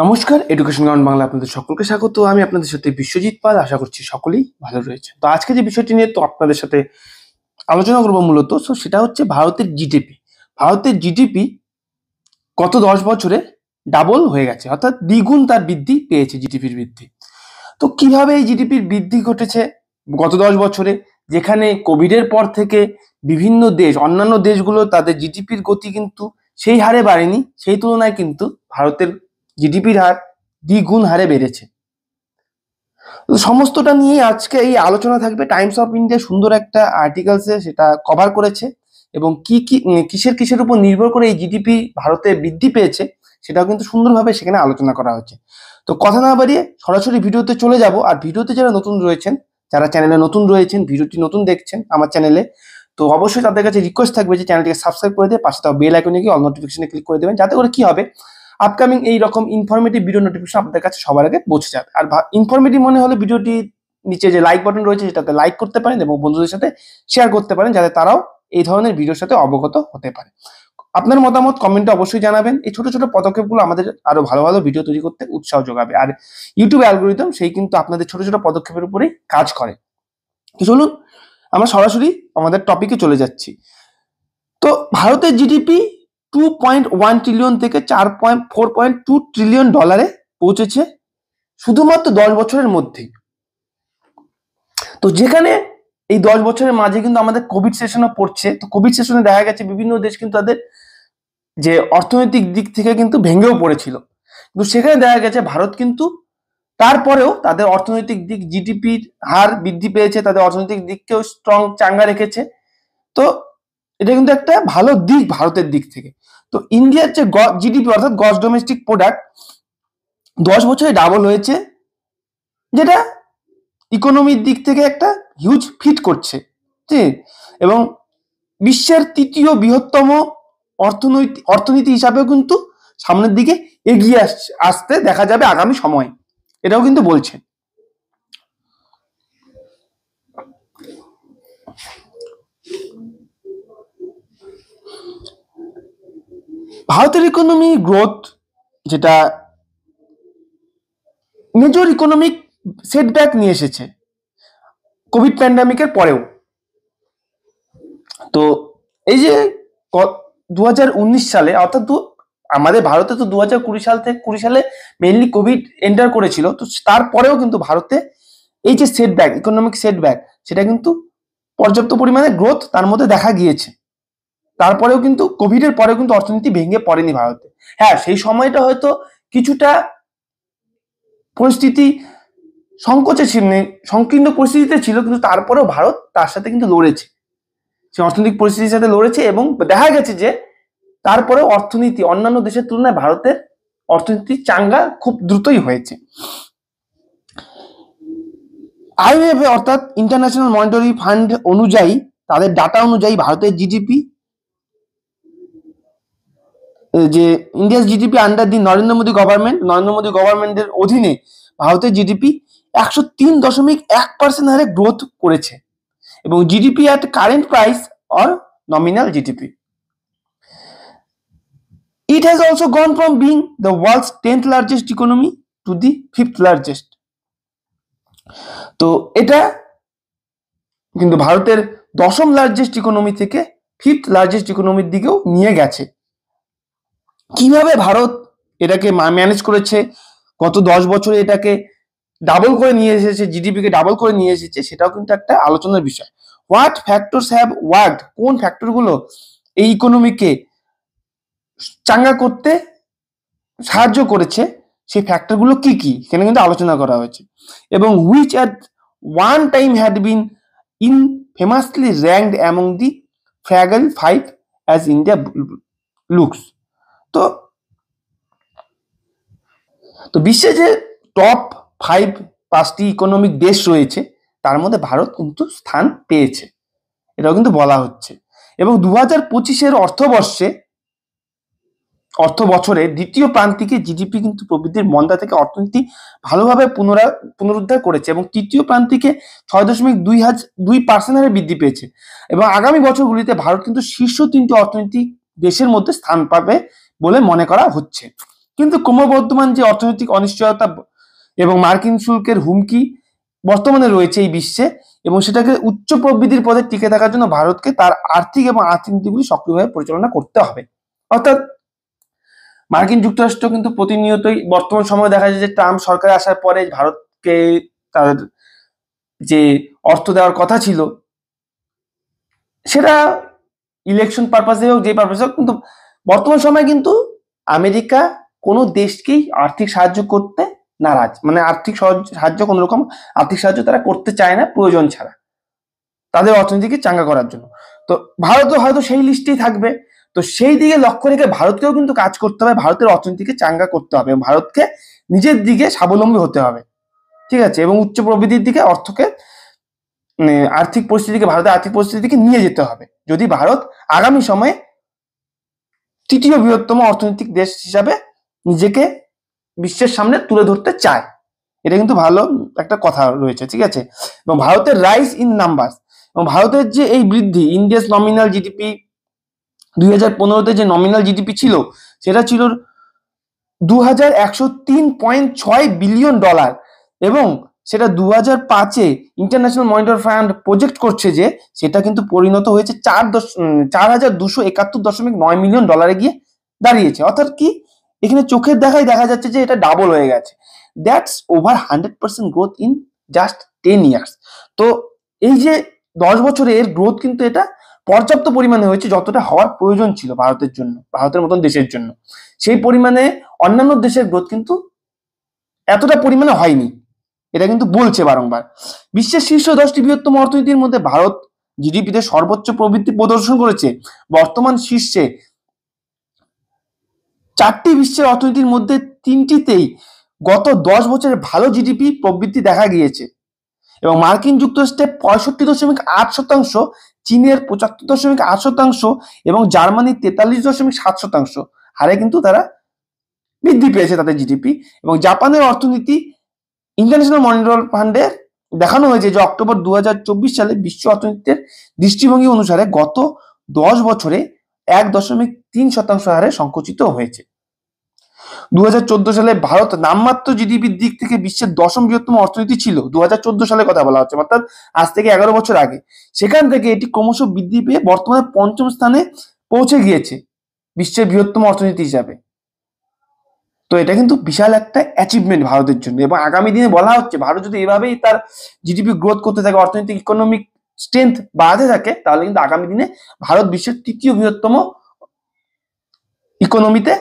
নমস্কার, education ground Bangla আপনাদের সকলকে স্বাগত। আমি আপনাদের সাথে বিশ্বজিৎ পাল। আশা করছি সকলেই ভালো রয়েছে। তো আজকে যে বিষয়টি নিয়ে আপনাদের সাথে আলোচনা করবো মূলত সেটা হচ্ছে ভারতের জিডিপি। ভারতের জিডিপি গত 10 বছরে ডাবল হয়ে গেছে, অর্থাৎ দ্বিগুণ তার বৃদ্ধি পেয়েছে জিডিপির বৃদ্ধি। তো কিভাবে এই জিডিপির বৃদ্ধি ঘটেছে গত 10 বছরে, যেখানে কোভিডের পর থেকে বিভিন্ন দেশ, অন্যান্য দেশগুলো তাদের জিডিপির গতি কিন্তু সেই হারে বাড়েনি, সেই তুলনায় কিন্তু ভারতের জিডিপির হার দ্বিগুণ হারে বেড়েছে। তো সমস্তটা নিয়ে আজকে এই আলোচনা থাকবে। টাইমস অফ ইন্ডিয়া সুন্দর একটা আর্টিকেলসে সেটা কভার করেছে এবং কিসের উপর নির্ভর করে এই জিডিপি ভারতে বৃদ্ধি পেয়েছে সেটাও কিন্তু সুন্দরভাবে সেখানে আলোচনা করা হয়েছে। তো কথা না বাড়িয়ে সরাসরি ভিডিওতে চলে যাব। আর ভিডিওতে যারা নতুন রয়েছেন, যারা চ্যানেলে নতুন রয়েছেন, ভিডিওটি নতুন দেখছেন আমার চ্যানেলে, তো অবশ্যই তাদের কাছে রিকোয়েস্ট থাকবে যে চ্যানেলটিকে সাবস্ক্রাইব করে দিয়ে পাশে তাও বেল আইকনে গিয়ে অল নোটিফিকেশনে ক্লিক করে দেবেন, যাতে করে কি হবে আপকামিং এই রকম ইনফরমেটিভ ভিডিও নোটিফিকেশন আপনাদের কাছে সবার আগে পৌঁছে যাবে। আর ইনফরমেটিভ মনে হলে ভিডিওটি নিচে যে লাইক বাটন রয়েছে সেটাতে লাইক করতে পারেন এবং বন্ধুদের সাথে শেয়ার করতে পারেন, যাতে তারাও এই ধরনের ভিডিওর সাথে অবগত হতে পারে। আপনার মতামত কমেন্টে অবশ্যই জানাবেন। এই ছোট ছোট পদক্ষেপগুলো আমাদের আরো ভালো ভালো ভিডিও তৈরি করতে উৎসাহ যোগাবে। আর ইউটিউব অ্যালগোরিদম সেই কিন্তু আপনাদের ছোট ছোট পদক্ষেপের উপরেই কাজ করে। তো চলুন আমরা সরাসরি আমাদের টপিকে চলে যাচ্ছি। তো ভারতের জিডিপি 2.1 ট্রিলিয়ন থেকে 4.2 ট্রিলিয়ন ডলারে পৌঁছেছে শুধুমাত্র 10 বছরের মধ্যেই। তো যেখানে এই 10 বছরের মাঝে কিন্তু আমাদের কোভিড সেশনও পড়ছে। তো কোভিড সেশনে দেখা গেছে বিভিন্ন দেশ কিন্তু তাদের যে অর্থনৈতিক দিক থেকে কিন্তু ভেঙেও পড়েছিল, কিন্তু সেখানে দেখা গেছে ভারত কিন্তু তারপরেও তাদের অর্থনৈতিক দিক, জিডিপির হার বৃদ্ধি পেয়েছে, তাদের অর্থনৈতিক দিককেও স্ট্রং চাঙ্গা রেখেছে। তো এটা কিন্তু একটা ভালো দিক ভারতের দিক থেকে। তো ইন্ডিয়ার যে জিডিপি অর্থাৎ গ্রস ডোমেস্টিক প্রোডাক্ট 10 বছরে ডাবল হয়েছে, যেটা ইকোনমির দিক থেকে একটা হিউজ ফিট করছে, ঠিক? এবং বিশ্বের তৃতীয় বৃহত্তম অর্থনীতি হিসাবেও কিন্তু সামনের দিকে এগিয়ে আসতে দেখা যাবে আগামী সময়ে, এটাও কিন্তু বলছে। ভারতের ইকোনমি গ্রোথ, যেটা মেজর ইকোনমিক সেটব্যাক নিয়ে এসেছে কোভিড প্যান্ডামিকের পরেও। তো এই যে 2019 সালে, অর্থাৎ আমাদের ভারতে তো 2020 সালে মেইনলি কোভিড এন্টার করেছিল। তো তারপরেও কিন্তু ভারতে এই যে সেটব্যাক, ইকোনমিক সেটব্যাক, সেটা কিন্তু পর্যাপ্ত পরিমাণে গ্রোথ তার মধ্যে দেখা গিয়েছে। তারপরেও কিন্তু কোভিডের পরেও কিন্তু অর্থনীতি ভেঙে পড়েনি ভারতে। হ্যাঁ, সেই সময়টা হয়তো কিছুটা পরিস্থিতি সংকীর্ণ পরিস্থিতিতে ছিল, কিন্তু তারপরেও ভারত তার সাথে কিন্তু লড়েছে, সে অর্থনৈতিক পরিস্থিতির সাথে লড়েছে এবং দেখা গেছে যে তারপরেও অর্থনীতি অন্যান্য দেশের তুলনায় ভারতের অর্থনীতি চাঙ্গা খুব দ্রুতই হয়েছে। আইএমএফ অর্থাৎ ইন্টারন্যাশনাল মনিটারি ফান্ড অনুযায়ী, তাদের ডাটা অনুযায়ী ভারতের জিডিপি, যে India's GDP under the Narendra Modi গভর্নমেন্টের অধীনে ভারতের জিডিপি 103.1% হারে গ্রোথ করেছে এবং GDP at current price or nominal GDP, it has also gone from being the world's 10th largest economy to the 5th largest. তো এটা কিন্তু ভারতের 10ম লার্জেস্ট ইকোনমি থেকে 5th লার্জেস্ট ইকোনমির দিকেও নিয়ে গেছে। কিভাবে ভারত এটাকে ম্যানেজ করেছে, গত 10 বছরে এটাকে ডাবল করে নিয়ে এসেছে, জিডিপিকে ডাবল করে নিয়ে এসেছে, সেটাও কিন্তু একটা আলোচনার বিষয়। হোয়াট ফ্যাক্টরস হ্যাভ ওয়ার্কড, কোন ফ্যাক্টরগুলো এই ইকোনমিকে চাঙ্গা করতে সাহায্য করেছে, সেই ফ্যাক্টরগুলো কি কি এখানে কিন্তু আলোচনা করা হয়েছে। এবং which at one time had been infamously ranked among the fragile 5 as India looks. তো বিশ্বে যে টপ 5 ইকোনমিক দেশ রয়েছে তার মধ্যে ভারত কিন্তু স্থান পেয়েছে, এটাও কিন্তু বলা হচ্ছে। এবং 2025 অর্থ বছরে দ্বিতীয় প্রান্তিকে জিডিপি কিন্তু প্রবৃদ্ধির মন্দা থেকে অর্থনীতি ভালোভাবে পুনরুদ্ধার করেছে এবং তৃতীয় প্রান্তিকে 6.2% হারে বৃদ্ধি পেয়েছে। এবং আগামী বছরগুলিতে ভারত কিন্তু শীর্ষ 3টি অর্থনৈতিক দেশের মধ্যে স্থান পাবে বলে মনে করা হচ্ছে। কিন্তু ক্রমবর্ধমান যে অর্থনৈতিক অনিশ্চয়তা এবং মার্কিন শুল্কের হুমকি বর্তমানে রয়েছে এই বিশ্বে, এবং সেটাকে উচ্চ প্রবৃদ্ধির পথে টিকে থাকার জন্য ভারতকে তার আর্থিক এবং আর্থিক নীতিগুলি সক্রিয়ভাবে পরিচালনা করতে হবে। অর্থাৎ মার্কিন যুক্তরাষ্ট্র কিন্তু প্রতিনিয়তই বর্তমান সময়ে দেখা যায় যে ট্রাম্প সরকারে আসার পরে ভারতকে তার যে অর্থ দেওয়ার কথা ছিল সেটা ইলেকশন পারপাসে হোক, যে পারপাসে হোক, কিন্তু বর্তমান সময়ে কিন্তু আমেরিকা কোনো দেশকেই আর্থিক সাহায্য করতে নারাজ, মানে আর্থিক সাহায্য কোনো রকম আর্থিক সাহায্য তারা করতে চায় না প্রয়োজন ছাড়া তাদের অর্থনীতিকে চাঙ্গা করার জন্য। তো ভারতও হয়তো সেই লিস্টেই থাকবে। তো সেই দিকে লক্ষ্য রেখে ভারতকেও কিন্তু কাজ করতে হবে, ভারতের অর্থনীতিকে চাঙ্গা করতে হবে, ভারতকে নিজের দিকে স্বাবলম্বী হতে হবে, ঠিক আছে, এবং উচ্চ প্রবৃদ্ধির দিকে অর্থকে আর্থিক পরিস্থিতিকে, ভারতের আর্থিক পরিস্থিতিকে নিয়ে যেতে হবে যদি ভারত আগামী সময়ে তৃতীয় বৃহত্তম অর্থনৈতিক দেশ হিসাবে নিজেকে বিশ্বের সামনে তুলে ধরতে চায়। এটা কিন্তু ভালো একটা কথা রয়েছে, ঠিক আছে। এবং ভারতের রাইজ ইন নাম্বারস, এবং ভারতের যে এই বৃদ্ধি, ইন্ডিয়াস নমিনাল জিডিপি 2015-তে যে নমিনাল জিডিপি ছিল সেটা ছিল $2103.6 বিলিয়ন, এবং সেটা 2005-এ ইন্টারন্যাশনাল মনিটরি ফান্ড প্রজেক্ট করছে যে সেটা কিন্তু পরিণত হয়েছে 4271.9 মিলিয়ন ডলারে গিয়ে দাঁড়িয়েছে। অর্থাৎ কি, এখানে চোখের দেখাই দেখা যাচ্ছে যে এটা ডাবল হয়ে গেছে। That's over 100% growth in just 10 years. তো এই যে 10 বছরে এর গ্রোথ কিন্তু এটা পর্যাপ্ত পরিমাণে হয়েছে, যতটা হওয়ার প্রয়োজন ছিল ভারতের জন্য, ভারতের মতন দেশের জন্য। সেই পরিমাণে অন্যান্য দেশের গ্রোথ কিন্তু এতটা পরিমাণে হয়নি, এটা কিন্তু বলছে বারংবার। বিশ্বের শীর্ষ 10টি বৃহত্তম অর্থনীতির মধ্যে ভারত জিডিপিতে সর্বোচ্চ প্রবৃদ্ধি প্রদর্শন করেছে। বর্তমান শীর্ষে 4টি বিশ্বের অর্থনীতির মধ্যে 3টিতেই গত 10 বছরে ভালো জিডিপি প্রবৃদ্ধি দেখা গিয়েছে, এবং মার্কিন যুক্তরাষ্ট্রে 65.8%, চীনের 75.8% এবং জার্মানির 43.7% হারে কিন্তু তারা বৃদ্ধি পেয়েছে তাদের জিডিপি। এবং জাপানের অর্থনীতি ইন্টারন্যাশনাল মনিটরি ফান্ডে দেখানো হয়েছে যে অক্টোবর 2024 সালে বিশ্ব অর্থনীতির দৃষ্টিভঙ্গি অনুসারে গত 10 বছরে 1.3% হারে সংকুচিত হয়েছে। 2014 সালে ভারত নামমাত্র জিডিপির দিক থেকে বিশ্বের 10ম বৃহত্তম অর্থনীতি ছিল। 2014 সালে কথা বলা হচ্ছে, অর্থাৎ আজ থেকে 11 বছর আগে। সেখান থেকে এটি ক্রমশ বৃদ্ধি পেয়ে বর্তমানে 5ম স্থানে পৌঁছে গিয়েছে বিশ্বের বৃহত্তম অর্থনীতি হিসাবে। তো এটা কিন্তু বিশাল একটা অ্যাচিভমেন্ট ভারতের জন্য, এবং আগামী দিনে বলা হচ্ছে ভারত যদি এভাবেই তার জিডিপি গ্রোথ করতে থাকে, অর্থনৈতিক ইকোনমিক স্ট্রেংথ বাড়াতে থাকে, তাহলে কিন্তু আগামী দিনে ভারত বিশ্বের 3য় বৃহত্তম ইকোনমিতে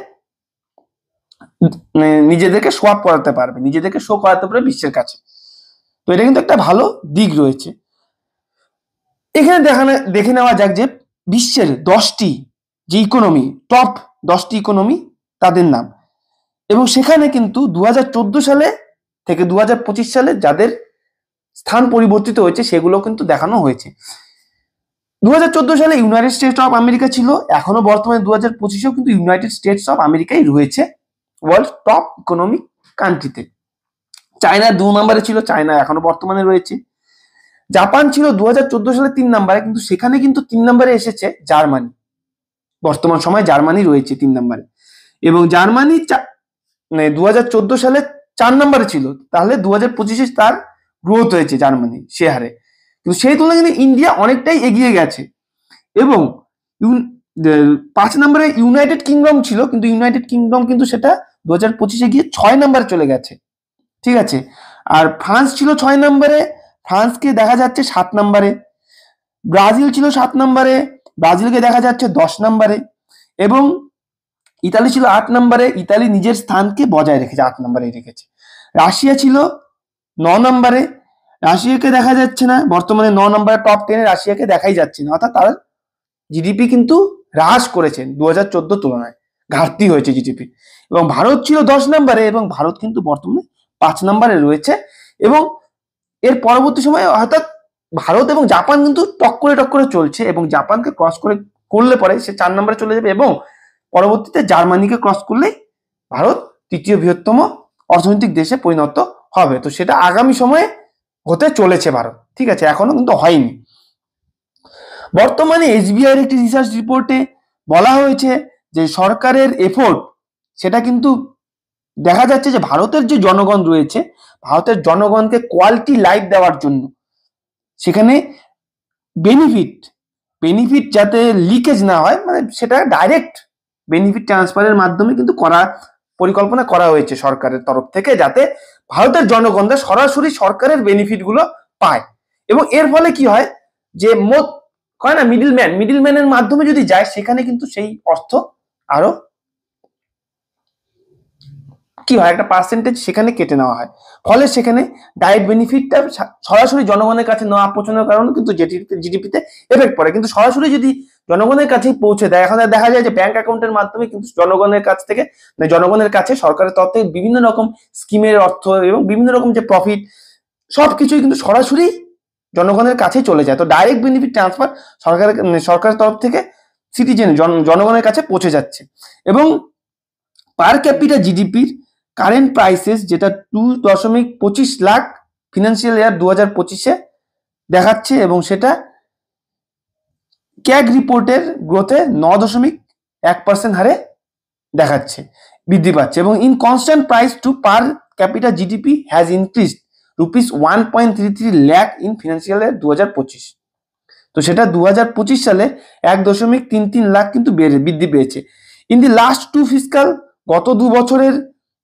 নিজেদেরকে শো আপ করাতে পারবে, নিজেদেরকে শো করাতে পারবে বিশ্বের কাছে। তো এটা কিন্তু একটা ভালো দিক রয়েছে। এখানে দেখে নেওয়া যাক যে বিশ্বের 10টি যে ইকোনমি, টপ 10টি ইকোনমি, তাদের নাম। এবং সেখানে কিন্তু 2014 সালে থেকে 2025 সালে যাদের স্থান পরিবর্তিত হয়েছে সেগুলো কিন্তু দেখানো হয়েছে। 2014 সালে ইউনাইটেড স্টেটস অফ আমেরিকা ছিল, এখনো বর্তমানে 2025-এও কিন্তু ইউনাইটেড স্টেটস অফ আমেরিকাই রয়েছে ওয়ার্ল্ড টপ ইকোনমিক কান্ট্রিতে। চায়না 2 নম্বরে ছিল, চায়না এখনো বর্তমানে রয়েছে। জাপান ছিল 2014 সালে 3 নম্বরে, কিন্তু সেখানে কিন্তু 3 নম্বরে এসেছে জার্মানি। বর্তমান সময়ে জার্মানি রয়েছে 3 নম্বরে, এবং জার্মানি 2014 সালে 4 নম্বরে ছিল, তাহলে 2025-এ তার গ্রোথ হয়েছে জার্মানি সে হারে। কিন্তু সেই তুলনায় কিন্তু ইন্ডিয়া অনেকটাই এগিয়ে গেছে। এবং 5 নম্বরে ইউনাইটেড কিংডম ছিল, কিন্তু ইউনাইটেড কিংডম কিন্তু সেটা 2025-এ গিয়ে 6 নম্বরে চলে গেছে, ঠিক আছে। আর ফ্রান্স ছিল 6 নম্বরে, ফ্রান্সকে দেখা যাচ্ছে 7 নম্বরে। ব্রাজিল ছিল 7 নম্বরে, ব্রাজিলকে দেখা যাচ্ছে 10 নম্বরে। এবং ইতালি ছিল 8 নম্বরে, ইতালি নিজের স্থানকে বজায় রেখেছে, 8 নম্বরে রেখেছে। রাশিয়া ছিল 9 নম্বরে, রাশিয়াকে দেখা যাচ্ছে না বর্তমানে, 9 নম্বরে টপ 10-এ রাশিয়াকে দেখাই যাচ্ছে না, অর্থাৎ তার জিডিপি কিন্তু হ্রাস করেছেন 2014 তুলনায়, ঘাটতি হয়েছে জিডিপি। এবং ভারত ছিল 10 নম্বরে, এবং ভারত কিন্তু বর্তমানে 5 নম্বরে রয়েছে। এবং এর পরবর্তী সময়ে অর্থাৎ ভারত এবং জাপান কিন্তু টক্করে চলছে, এবং জাপানকে ক্রস করলে পরে সে 4 নম্বরে চলে যাবে, এবং পরবর্তীতে জার্মানিকে ক্রস করলেই ভারত 3য় বৃহত্তম অর্থনৈতিক দেশে পরিণত হবে। তো সেটা আগামী সময়ে হতে চলেছে ভারত, ঠিক আছে, এখনো কিন্তু হয়নি। বর্তমানে এসবিআই এর একটি রিসার্চ রিপোর্টে বলা হয়েছে যে সরকারের এফোর্ট সেটা কিন্তু দেখা যাচ্ছে যে ভারতের যে জনগণ রয়েছে, ভারতের জনগণকে কোয়ালিটি লাইফ দেওয়ার জন্য সেখানে বেনিফিট যাতে লিকেজ না হয়, মানে সেটা ডাইরেক্ট বেনিফিট ট্রান্সফারের মাধ্যমে কিন্তু পরিকল্পনা করা হয়েছে সরকারের তরফ থেকে, যাতে ভারতের জনগণরা সরাসরি সরকারের বেনিফিট গুলো পায়। এবং এর ফলে কি হয় যে কয় না মিডিলম্যানের মাধ্যমে যদি যায়, সেখানে কিন্তু সেই অর্থ আরো কি হয়, একটা পার্সেন্টেজ সেখানে কেটে নেওয়া হয়। ফলে সেখানে ডাইরেক্ট বেনিফিটটা সরাসরি জনগণের কাছে না পৌঁছানোর কারণে কিন্তু জিডিপিতে এফেক্ট পড়ে। কিন্তু সরাসরি যদি জনগণের কাছেই পৌঁছে দেয়, এখন দেখা যায় যে ব্যাংক অ্যাকাউন্টের মাধ্যমে কিন্তু জনগণের কাছ থেকে, জনগণের কাছে সরকারের তরফ থেকে বিভিন্ন রকম স্কিমের অর্থ এবং বিভিন্ন রকম যে প্রফিট, সবকিছুই কিন্তু সরাসরি জনগণের কাছেই চলে যায়। তো ডাইরেক্ট বেনিফিট ট্রান্সফার সরকারের তরফ থেকে জনগণের কাছে পৌঁছে যাচ্ছে। এবং পার ক্যাপিটা জিডিপির কারেন্ট প্রাইসেস যেটা 2.25 লাখ ফিনান্সিয়াল ইয়ার 2025-এ দেখাচ্ছে, এবং সেটা ক্যাগ রিপোর্টের গ্রোথে 9.1% হারে দেখাচ্ছে, বৃদ্ধি পাচ্ছে। এবং in constant price to per capita GDP has increased ₹1.33 lakh in financial year 2025। তো সেটা 2025 সালে 1.33 লাখ কিন্তু বৃদ্ধি পেয়েছে। ইন দি লাস্ট 2 ফিসকাল, গত 2 বছরের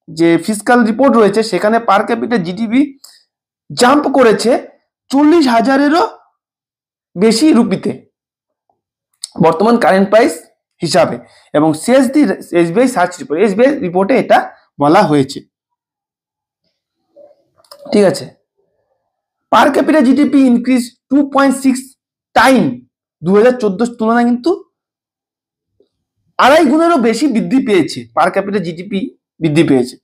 যে ফিসকাল রিপোর্ট রয়েছে, সেখানে পার ক্যাপিটা জিডিপি জাম্প করেছে 40,000-এরও বেশি রুপিতে বর্তমান কারেন্ট প্রাইস হিসাবে। এবং CSD SBI search report, SBI রিপোর্টে এটা বলা হয়েছে। ঠিক আছে, পার ক্যাপিটা জিডিপি ইনক্রিজ 2.6 টাইম 2014 তুলনায় কিন্তু 2.5 গুণেরও বেশি বৃদ্ধি পেয়েছে, পার ক্যাপিটা জিডিপি বৃদ্ধি পেয়েছে।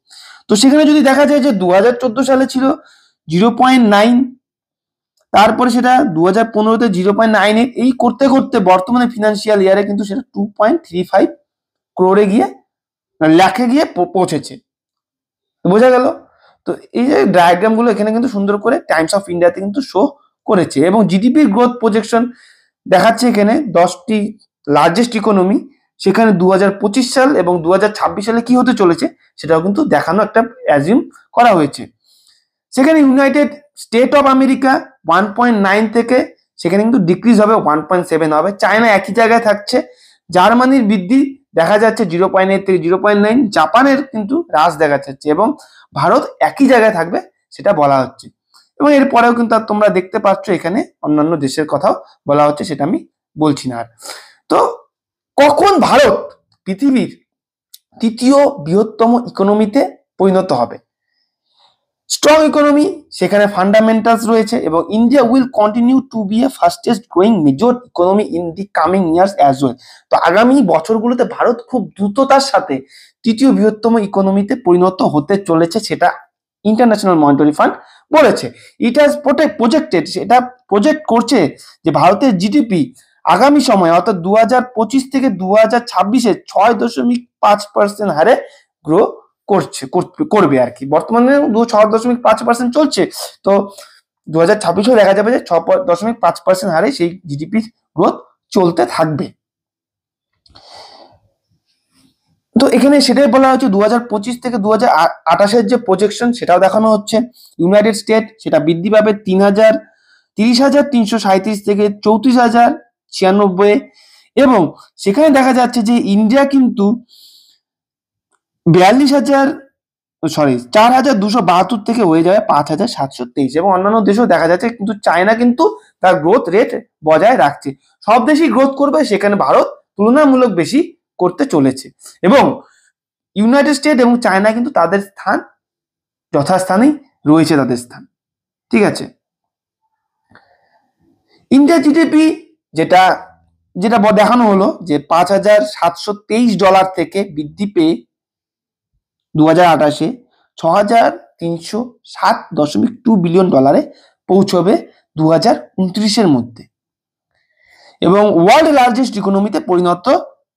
তো সেখানে যদি দেখা যায় যে 2014 সালে ছিল 0.9, তারপরে সেটা 2015-তে 0.98, এই করতে করতে বর্তমানে ফিনান্সিয়াল ইয়ারে কিন্তু সেটা 2.35 ক্রোড়ে গিয়ে লাখে গিয়ে পৌঁছেছে। বোঝা গেল? তো এই যে ডায়াগ্রাম গুলো এখানে কিন্তু সুন্দর করে টাইমস অফ ইন্ডিয়াতে কিন্তু শো করেছে। এবং জিডিপি গ্রোথ প্রজেকশন দেখাচ্ছে এখানে 10টি লার্জেস্ট ইকোনমি, সেখানে 2025 সাল এবং 2026 সালে কি হতে চলেছে সেটাও কিন্তু দেখানো একটা অ্যাজিউম করা হয়েছে। সেখানে ইউনাইটেড স্টেট অফ আমেরিকা 1.9 থেকে সেখানে কিন্তু ডিক্রিজ হবে 1.7 হবে। চায়না একই জায়গায় থাকছে। জার্মানির বৃদ্ধি দেখা যাচ্ছে 0.8 থেকে 0.9, জাপানের কিন্তু হ্রাস দেখা যাচ্ছে, এবং ভারত একই জায়গায় থাকবে সেটা বলা হচ্ছে। এবং এরপরেও কিন্তু তোমরা দেখতে পাচ্ছ এখানে অন্যান্য দেশের কথাও বলা হচ্ছে, সেটা আমি বলছি না আর। তো কখন ভারত পৃথিবীর 3য় বৃহত্তম ইকোনমিতে পরিণত হবে? স্ট্রং ইকোনমি, সেখানে ফান্ডামেন্টালস রয়েছে, এবং India will continue to be a fastest growing major economy in the coming years as well. তো আগামী বছরগুলোতে ভারত খুব দ্রুততার সাথে 3য় বৃহত্তম ইকোনমিতে পরিণত হতে চলেছে, সেটা ইন্টারন্যাশনাল মনিটারি ফান্ড বলেছে। ইট হ্যাজ প্রজেক্টেড, সেটা প্রজেক্ট করছে যে ভারতের জিডিপি আগামী সময়ে অর্থাৎ 2025 থেকে 2026-এ 6.5% হারে গ্রো করবে আর কি। বর্তমানে 6.5% চলছে, তো 2026-এও দেখা যাবে যে 6.5% হারে সেই জিডিপি গ্রোথ চলতে থাকবে। তো এখানে সেটাই বলা হচ্ছে 2025 থেকে 2028-এর যে প্রজেকশন সেটাও দেখানো হচ্ছে। ইউনাইটেড স্টেট সেটা বৃদ্ধি পাবে 30,337 থেকে 34,096, এবং সেখানে দেখা যাচ্ছে যে ইন্ডিয়া কিন্তু 4,272 থেকে হয়ে যাবে 5,723, এবং অন্যান্য দেশেও দেখা যাচ্ছে। কিন্তু চায়না কিন্তু তার গ্রোথ রেট বজায় রাখছে। সব দেশই গ্রোথ করবে, সেখানে ভারত তুলনামূলক বেশি করতে চলেছে। এবং ইউনাইটেড স্টেট এবং চায়না কিন্তু তাদের স্থান যথাস্থানেই রয়েছে, তাদের স্থান। ঠিক আছে, ইন্ডিয়া জিডিপি যেটা দেখানো হলো যে $5,723 থেকে বৃদ্ধি পেয়ে 2028-এ $6,307.2 বিলিয়ন পৌঁছবে 2029-এর মধ্যে। এবং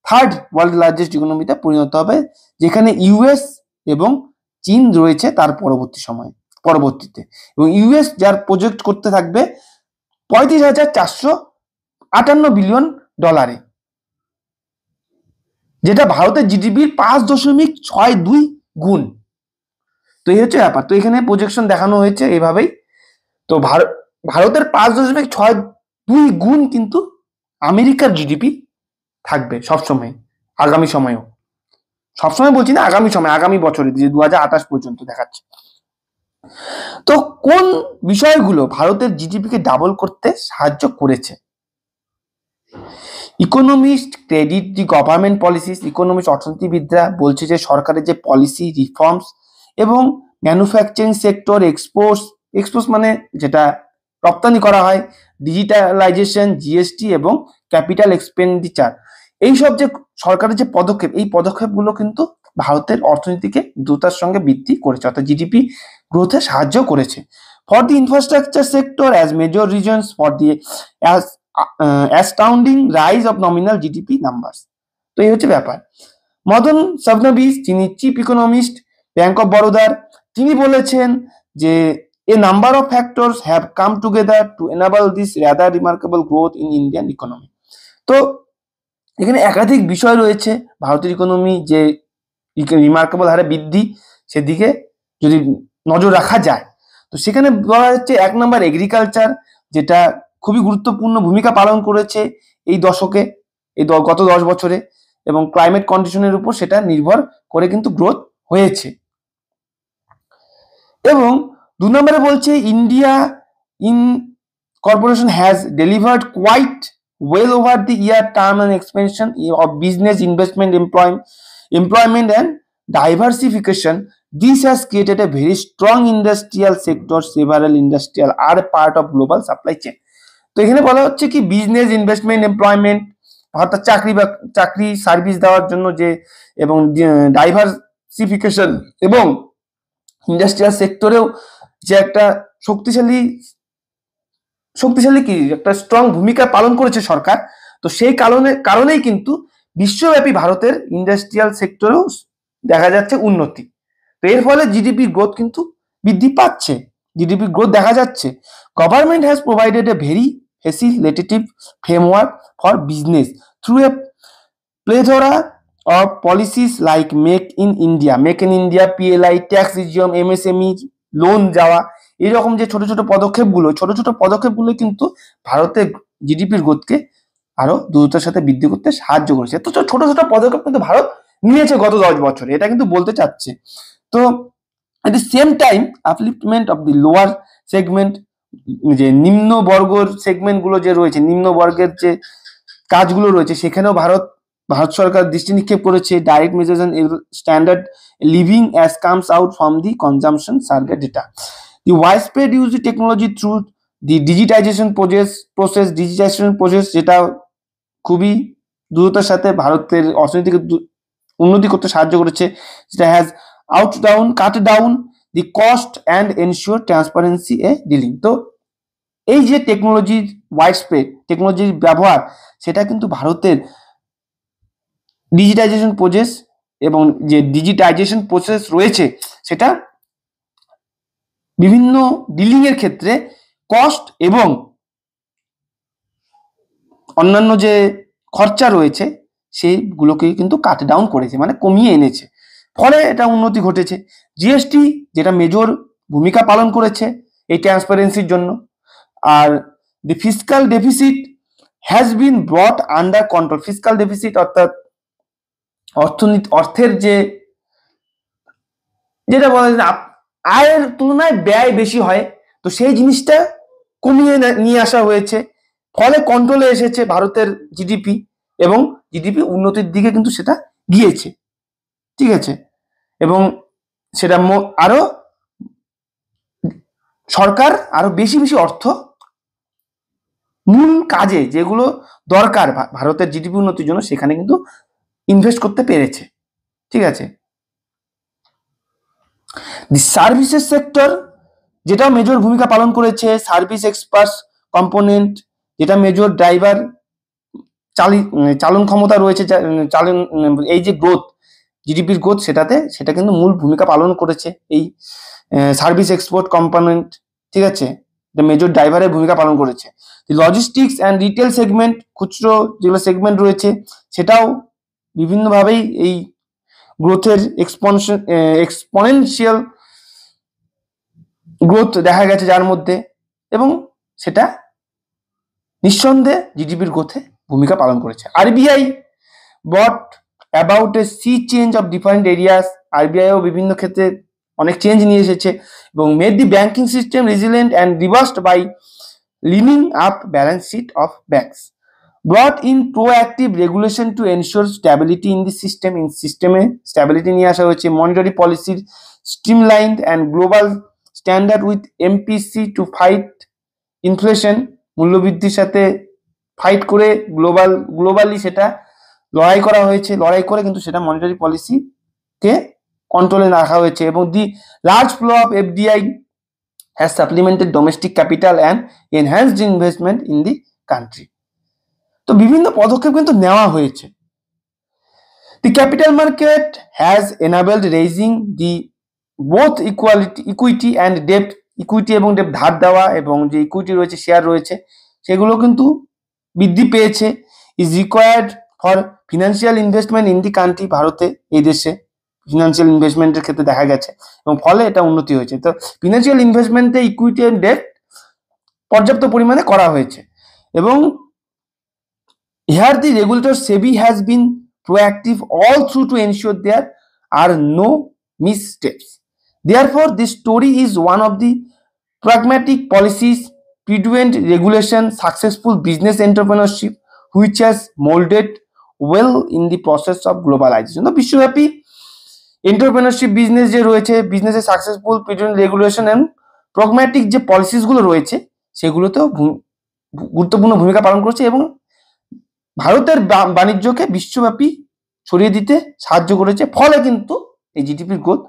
থার্ড ওয়ার্ল্ড লার্জেস্ট ইকোনমিতে পরিণত হবে, যেখানে ইউএস এবং চীন রয়েছে তার পরবর্তীতে। এবং ইউএস যার প্রজেক্ট করতে থাকবে $35,458 বিলিয়ন, যেটা ভারতের জিডিপির 5.62 গুণ। তো এই হচ্ছে ব্যাপার। তো এখানে প্রজেকশন দেখানো হয়েছে এইভাবেই। তো ভারতের 5.62 গুণ কিন্তু আমেরিকার জিডিপি থাকবে সবসময়, আগামী সময়েও। সবসময় বলছি না, আগামী সময়, আগামী বছরে যে 2028 পর্যন্ত দেখাচ্ছে। তো কোন বিষয়গুলো ভারতের জিডিপিকে ডাবল করতে সাহায্য করেছে? Economist credit the government policies. Economist অর্থনীতিবিদরা বলছে যে সরকারের যে পলিসি রিফর্মস এবং ম্যানুফ্যাকচারিং সেক্টর, এক্সপোর্টস মানে যেটা রপ্তানি করা হয়, ডিজিটালাইজেশন, জিএসটি এবং ক্যাপিটাল এক্সপেন্ডিচার, এইসব যে সরকারের যে পদক্ষেপ, এই পদক্ষেপগুলো কিন্তু ভারতের অর্থনীতিকে দ্রুততার সঙ্গে বৃদ্ধি করেছে, অর্থাৎ জিডিপি গ্রোথে সাহায্য করেছে। For the infrastructure sector as major reasons for the astounding rise of nominal GDP numbers. তো এই হচ্ছে ব্যাপার। মদন সাবনাবিস, যিনি চিফ ইকোনমিস্ট ব্যাংক অফ বরোদার, তিনি বলেছেন যে a number of factors have come together to enable this rather remarkable growth in Indian economy. তো এখানে একাধিক বিষয় রয়েছে ভারতের ইকোনমি যে রিমার্কেবল হারে বৃদ্ধি, সেদিকে যদি নজর রাখা যায়। তো সেখানে বলা হচ্ছে 1 নম্বর এগ্রিকালচার, যেটা খুবই গুরুত্বপূর্ণ ভূমিকা পালন করেছে এই দশকে, এই গত 10 বছরে, এবং ক্লাইমেট কন্ডিশনের উপর সেটা নির্ভর করে কিন্তু গ্রোথ হয়েছে। এবং 2 নম্বরে বলছে India in corporation has delivered quite well over the year term and expansion of business investment, employment and diversification. This has created a very strong industrial sector. Several industrial are part of global supply chain. তো এখানে বলা হচ্ছে কি business, investment, employment, অর্থাৎ চাকরি service দেওয়ার জন্য যে, এবং ডাইভার্সিফিকেশন এবং ইন্ডাস্ট্রিয়াল সেক্টরেও যে একটা শক্তিশালী কি একটা স্ট্রং ভূমিকা পালন করেছে সরকার। তো সেই কারণেই কিন্তু বিশ্বব্যাপী ভারতের ইন্ডাস্ট্রিয়াল সেক্টরেও দেখা যাচ্ছে উন্নতি। তো এর ফলে জিডিপি গ্রোথ কিন্তু বৃদ্ধি পাচ্ছে, জিডিপি গ্রোথ দেখা যাচ্ছে। Government has provided a very facilitative framework for business through a plethora of policies like make in India, PLI, tax regime, MSME, loan যাওয়া, এইরকম যে ছোট ছোট পদক্ষেপগুলো কিন্তু ভারতের জিডিপির গ্রোথকে আরো দ্রুততার সাথে বৃদ্ধি করতে সাহায্য করেছে। তো ছোট ছোট পদক্ষেপ কিন্তু ভারত নিয়েছে গত 10 বছরে, এটা কিন্তু বলতে চাচ্ছে। তো at the same time upliftment of the lower segment, যে নিম্ন বর্গের সেগমেন্টগুলো যে রয়েছে, নিম্ন বর্গের যে কাজগুলো রয়েছে, সেখানেও ভারত সরকার দৃষ্টি নিক্ষেপ করেছে। Direct measures and standard living as comes out from the consumption survey data. The widespread use of technology through the digitization process, যেটা খুবই দ্রুততার সাথে ভারতের অর্থনীতিকে উন্নতি করতে সাহায্য করেছে, যেটা has cut down the cost and ensure transparency A dealing. তো এই যে টেকনোলজির ওয়াইডস্প্রেড, টেকনোলজির ব্যবহার, সেটা কিন্তু ভারতের ডিজিটাইজেশন প্রসেস এবং যে ডিজিটাইজেশন প্রসেস রয়েছে, সেটা বিভিন্ন ডিলিং এর ক্ষেত্রে কস্ট এবং অন্যান্য যে খরচা রয়েছে সেইগুলোকে কিন্তু কাট ডাউন করেছে, মানে কমিয়ে এনেছে, ফলে এটা উন্নতি ঘটেছে। জিএসটি যেটা মেজর ভূমিকা পালন করেছে এই ট্রান্সপারেন্সির জন্য। আর the fiscal deficit has been brought under control. Fiscal deficit অর্থাৎ অর্থের যেটা বলা যায় আয়ের তুলনায় ব্যয় বেশি হয়, তো সেই জিনিসটা কমিয়ে নিয়ে আসা হয়েছে, ফলে কন্ট্রোলে এসেছে ভারতের জিডিপি, এবং জিডিপি উন্নতির দিকে কিন্তু সেটা গিয়েছে, ঠিক আছে। এবং সেটা আরো সরকার আরো বেশি অর্থ মূল কাজে যেগুলো দরকার ভারতের জিডিপি উন্নতির জন্য, সেখানে কিন্তু ইনভেস্ট করতে পেরেছে, ঠিক আছে। দি সার্ভিসেস সেক্টর, যেটা মেজর ভূমিকা পালন করেছে, সার্ভিস এক্সপার্টস কম্পোনেন্ট, যেটা মেজর ড্রাইভার চালন ক্ষমতা রয়েছে, এই যে গ্রোথ, জিডিপির গ্রোথ, সেটা কিন্তু মূল ভূমিকা পালন করেছে এই সার্ভিস এক্সপোর্ট কম্পোনেন্ট, ঠিক আছে, এটা মেজর ড্রাইভারের ভূমিকা পালন করেছে। লজিস্টিক্স অ্যান্ড রিটেল সেগমেন্ট, খুচরো যেগুলো সেগমেন্ট রয়েছে, সেটাও বিভিন্নভাবেই এই গ্রোথের এক্সপোনেনশিয়াল গ্রোথ দেখা গেছে যার মধ্যে, এবং সেটা নিঃসন্দেহে জিডিপির গ্রোথে ভূমিকা পালন করেছে। RBI brought about a sea change of different areas, আরবিআইও বিভিন্ন ক্ষেত্রে অনেক চেঞ্জ নিয়ে এসেছে, এবং made the banking system resilient and reversed by lining up balance sheet of banks, brought in proactive regulation to ensure stability in the system, in সিস্টেমে stability নিয়ে আসা হয়েছে, মনিটারি পলিসির streamlined and global standard with MPC to fight inflation, মূল্যবৃদ্ধির সাথে fight করে globally সেটা লড়াই করা হয়েছে, লড়াই করে কিন্তু সেটা মনিটারি পলিসিকে কন্ট্রোলে রাখা হয়েছে, এবং the large flow of FDI has supplemented domestic capital and enhanced investment in the country. তো বিভিন্ন পদক্ষেপ কিন্তু নেওয়া হয়েছে। The capital market has enabled raising the both equity and ডেপ্ট, ইকুইটি এবং ডেপ্ট ধার দেওয়া এবং যে ইকুইটি রয়েছে শেয়ার রয়েছে সেগুলো কিন্তু বৃদ্ধি পেয়েছে। Is required for financial investment in the country, ভারতে এই দেশে ফিনান্সিয়াল ইনভেস্টমেন্টের ক্ষেত্রে দেখা গেছে এবং ফলে এটা উন্নতি হয়েছে। তো ফিনান্সিয়াল ইনভেস্টমেন্টে ইকুইটি অ্যান্ড ডেপ্ট পর্যাপ্ত পরিমাণে করা হয়েছে, এবং here the regulator SEBI has been proactive all through to ensure there are no missteps. Therefore, this story is one of the pragmatic policies, prudent regulation, successful business entrepreneurship, which has molded well in the process of globalization. তো বিশ্বব্যাপী entrepreneurship business যে রয়েছে, বিজনেসের successful প্রিডেন্ট regulation and প্রগম্যাটিক যে পলিসিসগুলো রয়েছে সেগুলোতেও গুরুত্বপূর্ণ ভূমিকা পালন করছে এবং ভারতের বাণিজ্যকে বিশ্বব্যাপী ছড়িয়ে দিতে সাহায্য করেছে, ফলে কিন্তু এই জিডিপির গ্রোথ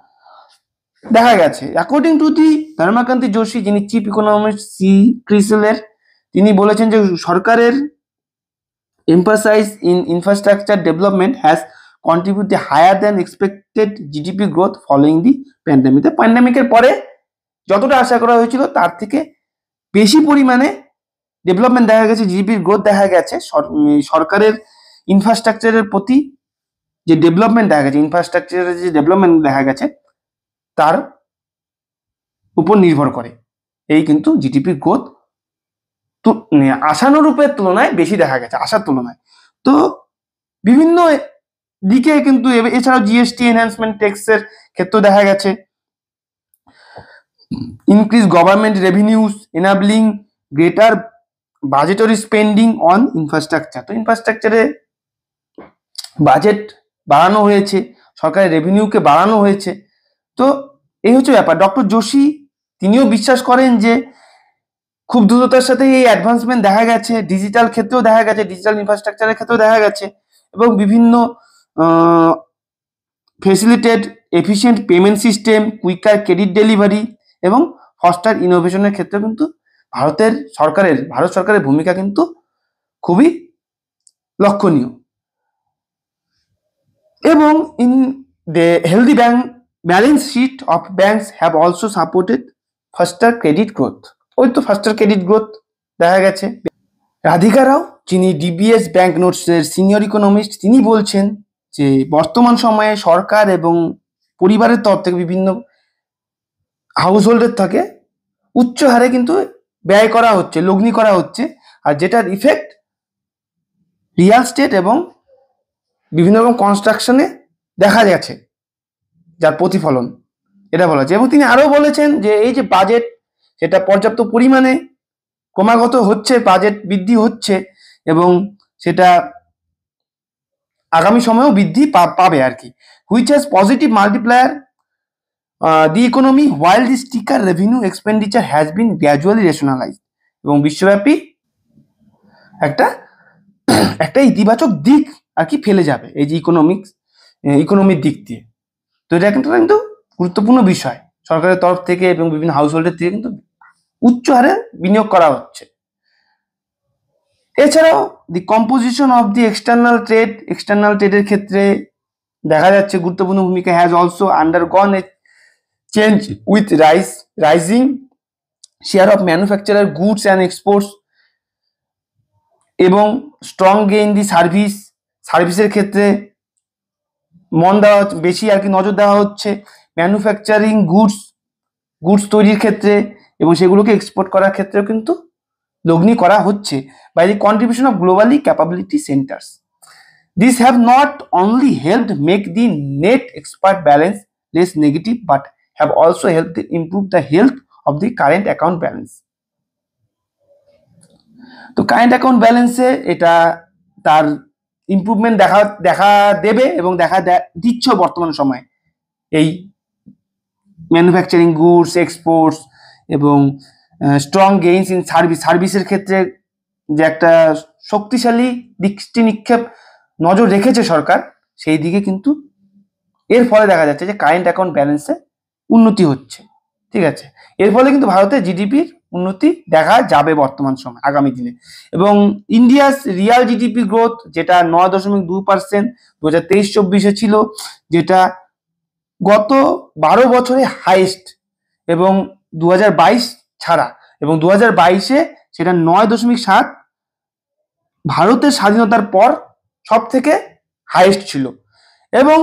দেখা গেছে। According to the Dharmakirti Joshi, যিনি চিফ ইকোনমিস্ট সি ক্রিসেলের, তিনি বলেছেন যে সরকারের emphasise in infrastructure development has contribute the higher than expected GDP growth following the pandemic. প্যান্ডামিকের পরে যতটা আশা করা হয়েছিল তার থেকে বেশি পরিমাণে ডেভেলপমেন্ট দেখা গেছে, জিডিপির গ্রোথ দেখা গেছে। সরকারের ইনফ্রাস্ট্রাকচারের প্রতি যে ডেভেলপমেন্ট দেখা গেছে, ইনফ্রাস্ট্রাকচারের যে ডেভেলপমেন্ট দেখা গেছে তার উপর নির্ভর করে এই কিন্তু জিডিপির গ্রোথ আশানুরূপের তুলনায় বেশি দেখা গেছে, আশার তুলনায়। তো বিভিন্ন দিকে কিন্তু এছাড়াও জিএসটি এনহ্যান্সমেন্ট ট্যাক্সের ক্ষেত্রেও দেখা গেছে increase government revenues enabling greater budgetary spending on infrastructure. তো ইনফ্রাস্ট্রাকচারে বাজেট বাড়ানো হয়েছে, সরকারের রেভিনিউকে বাড়ানো হয়েছে। তো এই হচ্ছে ব্যাপার। ডক্টর যোশী তিনিও বিশ্বাস করেন যে খুব দ্রুততার সাথে এই অ্যাডভান্সমেন্ট দেখা গেছে, ডিজিটাল ক্ষেত্রেও দেখা গেছে, ডিজিটাল ইনফ্রাস্ট্রাকচারের ক্ষেত্রেও দেখা গেছে, এবং বিভিন্ন facilitated efficient payment system, quicker credit delivery এবং ফস্টার ইনোভেশনের ক্ষেত্রে কিন্তু ভারত সরকারের ভূমিকা কিন্তু খুবই লক্ষণীয়। এবং in the healthy balance sheet of banks have also supported faster credit growth. ওই তো ফাস্টার ক্রেডিট গ্রোথ দেখা গেছে। রাধিকা রাও, যিনি ডিবিএস ব্যাংক নোটসের সিনিয়র ইকোনমিস্ট, তিনি বলছেন যে বর্তমান সময়ে সরকার এবং পরিবারের তরফ থেকে বিভিন্ন হাউস হোল্ডের থেকে উচ্চ হারে কিন্তু ব্যয় করা হচ্ছে, লগ্নি করা হচ্ছে, আর যেটার ইফেক্ট রিয়েল স্টেট এবং বিভিন্ন রকম কনস্ট্রাকশনে দেখা গেছে, যার প্রতিফলন এটা বলা হচ্ছে। এবং তিনি আরো বলেছেন যে এই যে বাজেট সেটা পর্যাপ্ত পরিমাণে ক্রমাগত হচ্ছে, বাজেট বৃদ্ধি হচ্ছে এবং সেটা আগামী সময়েও বৃদ্ধি পাবে আর কি, which has positive multiplier the economy while the sticker revenue expenditure has been gradually rationalised. এবং বিশ্বব্যাপী একটা ইতিবাচক দিক আর কি ফেলে যাবে এই যে ইকোনমির দিক দিয়ে। তো এটা কিন্তু গুরুত্বপূর্ণ বিষয়, সরকারের তরফ থেকে এবং বিভিন্ন হাউস হোল্ডের থেকে কিন্তু উচ্চ হারে বিনিয়োগ করা হচ্ছে। এছাড়াও দি কম্পোজিশন অফ দি এক্সটার্নাল ট্রেডের ক্ষেত্রে দেখা যাচ্ছে গুরুত্বপূর্ণ ভূমিকা has also আন্ডারগন A change with rising share of manufacturer goods and exports এবং স্ট্রং গেইন দি সার্ভিসের ক্ষেত্রে মন দেওয়া বেশি আর কি নজর দেওয়া হচ্ছে। ম্যানুফ্যাকচারিং গুডস তৈরির ক্ষেত্রে এবং সেগুলোকে এক্সপোর্ট করার ক্ষেত্রেও কিন্তু লগ্নি করা হচ্ছে by the contribution of globally capability centres. This have not only helped make the net export balance less negative but have also helped improve the health of the current account balance. তো current account ব্যালেন্সে এটা তার improvement দেখা দেবে এবং দেখা দিচ্ছে বর্তমান সময়ে এই ম্যানুফ্যাকচারিং গুডস এক্সপোর্টস এবং স্ট্রং গেইনস ইন সার্ভিসের ক্ষেত্রে যে একটা শক্তিশালী দৃষ্টি নিক্ষেপ নজর রেখেছে সরকার, সেই দিকে কিন্তু এর ফলে দেখা যাচ্ছে যে কারেন্ট অ্যাকাউন্ট ব্যালেন্সে উন্নতি হচ্ছে। ঠিক আছে, এর ফলে কিন্তু ভারতের জিডিপির উন্নতি দেখা যাবে বর্তমান সময় আগামী দিনে। এবং ইন্ডিয়াস রিয়াল জিডিপি গ্রোথ যেটা 9.2% 2023-24 ছিল, যেটা গত 12 বছরে হাইয়েস্ট, এবং 2022 ছাড়া, এবং 2022-এ সেটা 9.7 ভারতের স্বাধীনতার পর সব থেকে হাইয়েস্ট ছিল। এবং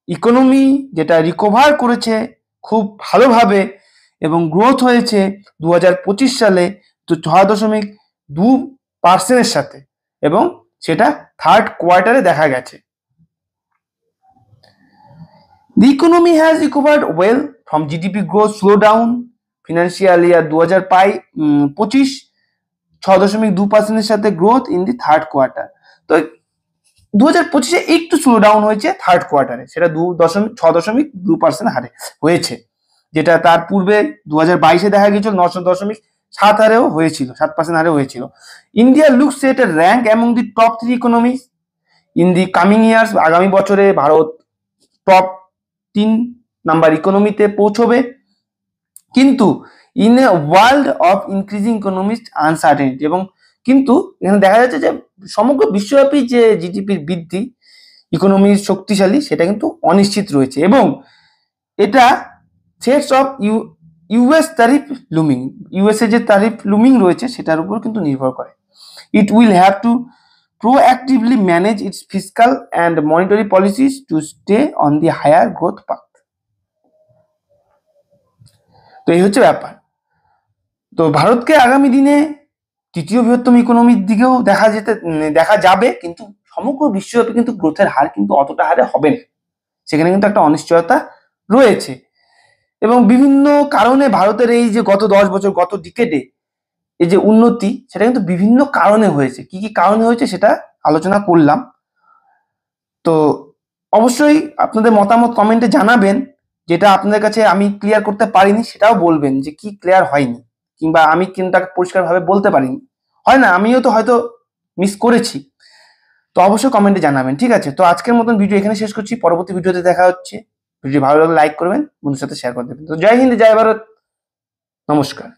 ইকোনমি যেটা রিকভার করেছে খুব ভালোভাবে এবং গ্রোথ হয়েছে 2025 সালে 6.2% সাথে, এবং সেটা থার্ড কোয়ার্টারে দেখা গেছে। The economy has recovered well from GDP growth slowdown financial year 2025 6.2% সাথে growth in the third quarter. তো 2025-এ একটু স্লো ডাউন হয়েছে থার্ড কোয়ার্টারে, সেটা 6.2% হারে হয়েছে, যেটা তার পূর্বে 2022-এ দেখা গিয়েছিল 9.7 হারেও হয়েছিল, 7% হারে হয়েছিল। India looks at A rank among the top 3 economies in the coming years. আগামী বছরে ভারত টপ 3 নাম্বার ইকোনমিতে পৌঁছবে, কিন্তু in a world of increasing economic uncertainty. এবং কিন্তু এখানে দেখা যাচ্ছে যে সমগ্র বিশ্বব্যাপী যে জিডিপির বৃদ্ধি, ইকোনমির শক্তিশালী, সেটা কিন্তু অনিশ্চিত রয়েছে, এবং এটা threats of US tariff লুমিং, USA যে ট্যারিফ লুমিং রয়েছে সেটার উপর কিন্তু নির্ভর করে। It will have to proactively manage its fiscal and monetary policies to stay on the higher growth path. তো এই হচ্ছে ব্যাপার। তো ভারতকে আগামী দিনে তৃতীয় বৃহত্তম ইকোনমির দিকেও দেখা যাবে, কিন্তু সমগ্র বিশ্বব্যাপী কিন্তু গ্রোথের হার কিন্তু অতটা হারে হবে না, সেখানে কিন্তু একটা অনিশ্চয়তা রয়েছে। এবং বিভিন্ন কারণে ভারতের এই যে গত 10 বছর, গত ডিকেডে এই যে উন্নতি, সেটা কিন্তু বিভিন্ন কারণে হয়েছে। কি কি কারণে হয়েছে সেটা আলোচনা করলাম। তো অবশ্যই আপনাদের মতামত কমেন্টে জানাবেন, যেটা আপনাদের কাছে আমি ক্লিয়ার করতে পারিনি সেটাও বলবেন যে কি ক্লিয়ার হয়নি, কিংবা আমি কিন্তু পরিষ্কারভাবে বলতে পারিনি, হয় না, আমিও তো হয়তো মিস করেছি। তো অবশ্যই কমেন্টে জানাবেন। ঠিক আছে, তো আজকের মতন ভিডিও এখানে শেষ করছি, পরবর্তী ভিডিওতে দেখা হচ্ছে। ভিডিও ভালো লাগলে লাইক করবেন, বন্ধুর সাথে শেয়ার করে দেবেন। তো জয় হিন্দ, জয় ভারত, নমস্কার।